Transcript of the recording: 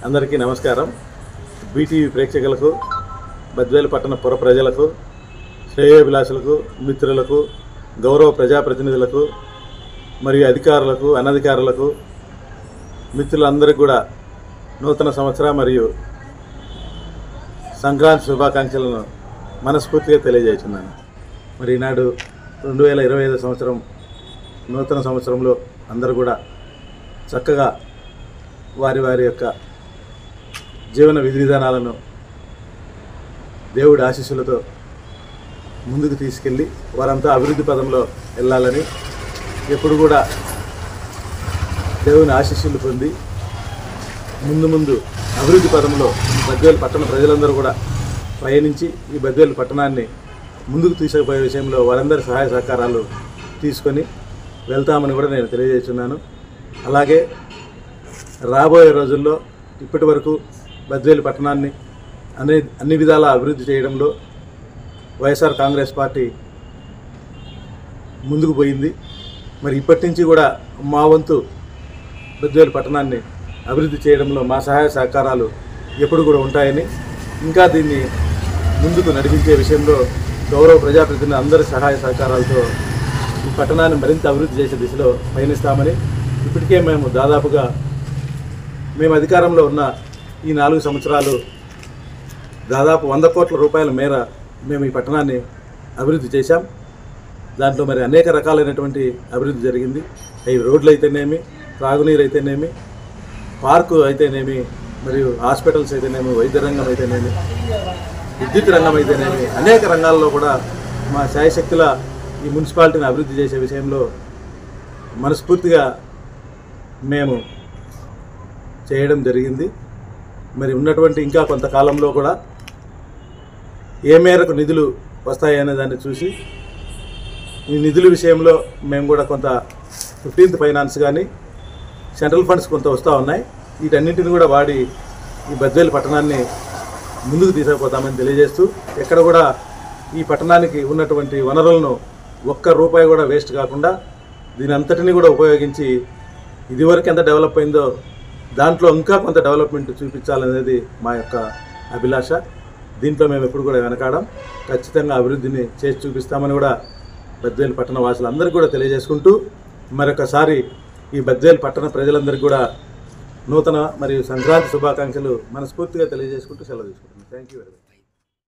అందరికీ నమస్కారం. బీటీవీ ప్రేక్షకులకు, బద్వేలు పట్టణ పుర ప్రజలకు, శ్రేయోభిలాషులకు, మిత్రులకు, గౌరవ ప్రజాప్రతినిధులకు మరియు అధికారులకు, అనధికారులకు, మిత్రులందరికీ కూడా నూతన సంవత్సర మరియు సంక్రాంతి శుభాకాంక్షలను మనస్ఫూర్తిగా తెలియజేస్తున్నాను. మరి ఈనాడు 2025 సంవత్సరం నూతన సంవత్సరంలో అందరూ కూడా చక్కగా వారి వారి యొక్క జీవన విధి విధానాలను దేవుడి ఆశీస్సులతో ముందుకు తీసుకెళ్ళి వారంతా అభివృద్ధి పదంలో వెళ్ళాలని, ఎప్పుడు కూడా దేవుని ఆశీస్సులు పొంది ముందు అభివృద్ధి పదంలో బద్వేలు పట్టణ ప్రజలందరూ కూడా పయనించి ఈ బద్వేలు పట్టణాన్ని ముందుకు తీసుకుపోయే విషయంలో వారందరి సహాయ సహకారాలు తీసుకొని వెళ్తామని కూడా నేను తెలియజేస్తున్నాను. అలాగే రాబోయే రోజుల్లో ఇప్పటి వరకు బద్వేలు పట్టణాన్ని అన్ని విధాలా అభివృద్ధి చేయడంలో వైఎస్ఆర్ కాంగ్రెస్ పార్టీ ముందుకు పోయింది. మరి ఇప్పటి నుంచి కూడా మా వంతు బద్వేలు పట్టణాన్ని అభివృద్ధి చేయడంలో మా సహాయ సహకారాలు ఎప్పుడు కూడా ఉంటాయని, ఇంకా దీన్ని ముందుకు నడిపించే విషయంలో గౌరవ ప్రజాప్రతినిధులు అందరి సహాయ సహకారాలతో ఈ పట్టణాన్ని మరింత అభివృద్ధి చేసే దిశలో పయనిస్తామని, ఇప్పటికే మేము అధికారంలో ఉన్న ఈ 4 సంవత్సరాలు దాదాపు 100 కోట్ల రూపాయల మేర మేము ఈ పట్టణాన్ని అభివృద్ధి చేశాం. దాంట్లో మరి అనేక రకాలైనటువంటి అభివృద్ధి జరిగింది. అవి రోడ్లు అయితేనేమి, త్రాగునీరు అయితేనేమి, పార్కు అయితేనేమి, మరియు హాస్పిటల్స్ అయితేనేమి, వైద్య రంగం అయితేనేమి, విద్యుత్ రంగం అయితేనేమి, అనేక రంగాల్లో కూడా మా శాయశక్తుల ఈ మున్సిపాలిటీని అభివృద్ధి చేసే విషయంలో మనస్ఫూర్తిగా మేము చేయడం జరిగింది. మరి ఉన్నటువంటి ఇంకా కొంతకాలంలో కూడా ఏ మేరకు నిధులు వస్తాయనే దాన్ని చూసి ఈ నిధుల విషయంలో మేము కూడా కొంత 15th ఫైనాన్స్ కానీ సెంట్రల్ ఫండ్స్ కొంత వస్తూ ఉన్నాయి. వీటన్నింటిని కూడా వాడి ఈ బద్వేలు పట్టణాన్ని ముందుకు తీసుకుపోతామని తెలియజేస్తూ, ఎక్కడ కూడా ఈ పట్టణానికి ఉన్నటువంటి వనరులను ఒక్క రూపాయి కూడా వేస్ట్ కాకుండా దీని అంతటిని కూడా ఉపయోగించి ఇదివరకు ఎంత డెవలప్ అయిందో దాంట్లో ఇంకా కొంత డెవలప్మెంట్ చూపించాలనేది మా యొక్క అభిలాష. దీంట్లో మేము ఎప్పుడు కూడా వెనకాడం, ఖచ్చితంగా అభివృద్ధిని చేసి చూపిస్తామని కూడా బద్వేలు పట్టణ వాసులందరికీ కూడా తెలియజేసుకుంటూ, మరొకసారి ఈ బద్వేలు పట్టణ ప్రజలందరికీ కూడా నూతన మరియు సంక్రాంతి శుభాకాంక్షలు మనస్ఫూర్తిగా తెలియజేసుకుంటూ సెలవు తీసుకుంటున్నాను. Thank you very much.